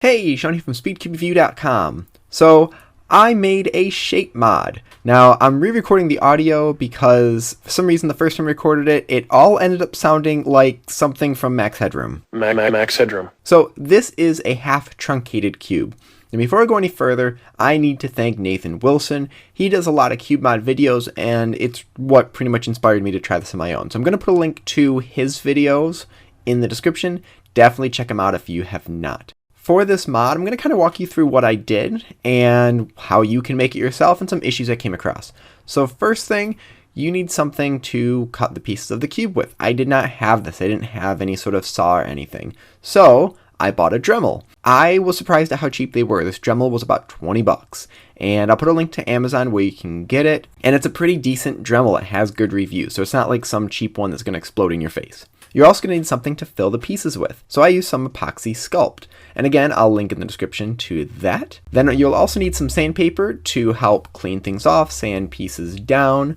Hey, Sean here from SpeedCubeReview.com. So, I made a shape mod. Now, I'm re-recording the audio because, for some reason, the first time I recorded it, it all ended up sounding like something from Max Headroom. Max Headroom. So, this is a half-truncated cube. And before I go any further, I need to thank Nathan Wilson. He does a lot of cube mod videos, and it's what pretty much inspired me to try this on my own. So I'm going to put a link to his videos in the description. Definitely check them out if you have not. For this mod, I'm going to kind of walk you through what I did and how you can make it yourself and some issues I came across. So first thing, you need something to cut the pieces of the cube with. I did not have this. I didn't have any sort of saw or anything. So I bought a Dremel. I was surprised at how cheap they were. This Dremel was about 20 bucks. And I'll put a link to Amazon where you can get it. And it's a pretty decent Dremel. It has good reviews. So it's not like some cheap one that's going to explode in your face. You're also going to need something to fill the pieces with. So I used some epoxy sculpt. And again, I'll link in the description to that. Then you'll also need some sandpaper to help clean things off, sand pieces down.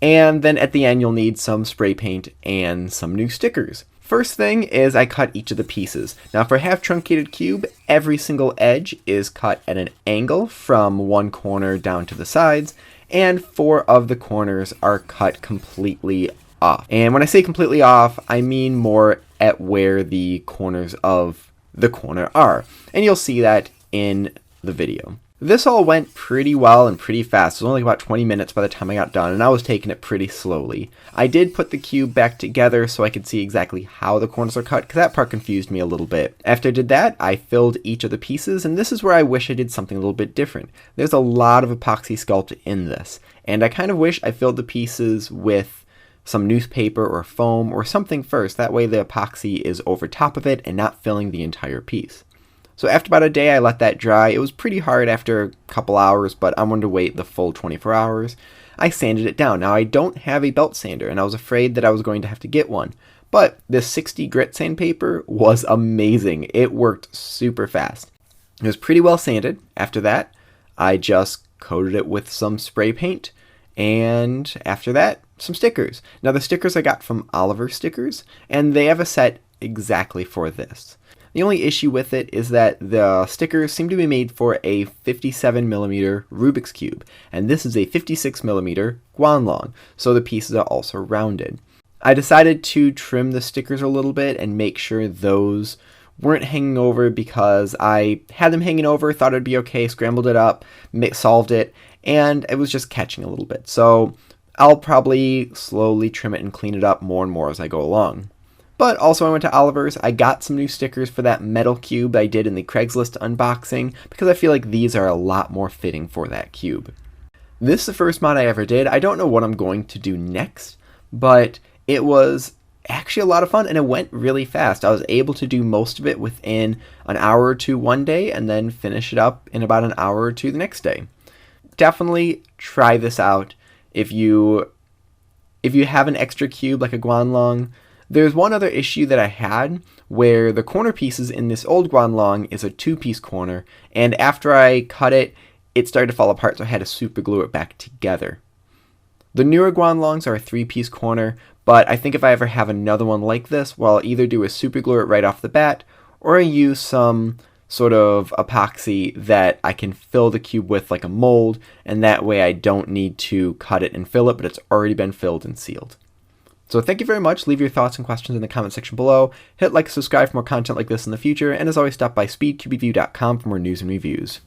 And then at the end, you'll need some spray paint and some new stickers. First thing is I cut each of the pieces. Now for a half truncated cube, every single edge is cut at an angle from one corner down to the sides. And 4 of the corners are cut completely off. And when I say completely off, I mean more at where the corners of the corner are. And you'll see that in the video. This all went pretty well and pretty fast. It was only about 20 minutes by the time I got done, and I was taking it pretty slowly. I did put the cube back together so I could see exactly how the corners are cut, because that part confused me a little bit. After I did that, I filled each of the pieces, and this is where I wish I did something a little bit different. There's a lot of epoxy sculpt in this, and I kind of wish I filled the pieces with some newspaper or foam or something first. That way the epoxy is over top of it and not filling the entire piece. So after about a day, I let that dry. It was pretty hard after a couple hours, but I wanted to wait the full 24 hours. I sanded it down. Now I don't have a belt sander, and I was afraid that I was going to have to get one. But this 60 grit sandpaper was amazing. It worked super fast. It was pretty well sanded. After that, I just coated it with some spray paint, and after that, some stickers. Now the stickers I got from Oliver Stickers, and they have a set exactly for this. The only issue with it is that the stickers seem to be made for a 57mm Rubik's Cube, and this is a 56mm Guanlong, so the pieces are also rounded. I decided to trim the stickers a little bit and make sure those weren't hanging over because I had them hanging over, thought it'd be okay, scrambled it up, solved it, and it was just catching a little bit. So I'll probably slowly trim it and clean it up more and more as I go along. But also I went to Oliver's. I got some new stickers for that metal cube I did in the Craigslist unboxing because I feel like these are a lot more fitting for that cube. This is the first mod I ever did. I don't know what I'm going to do next, but it was actually a lot of fun and it went really fast. I was able to do most of it within an hour or two one day and then finish it up in about an hour or two the next day. Definitely try this out if you have an extra cube like a Guanlong. There's one other issue that I had where the corner pieces in this old Guanlong is a 2-piece corner, and after I cut it, it started to fall apart, so I had to super glue it back together. The newer Guanlongs are a 3-piece corner, but I think if I ever have another one like this, well, I'll either do a super glue it right off the bat, or I use some sort of epoxy that I can fill the cube with like a mold, and that way I don't need to cut it and fill it, but it's already been filled and sealed. So thank you very much. Leave your thoughts and questions in the comment section below. Hit like and subscribe for more content like this in the future. And as always, stop by speedcubeview.com for more news and reviews.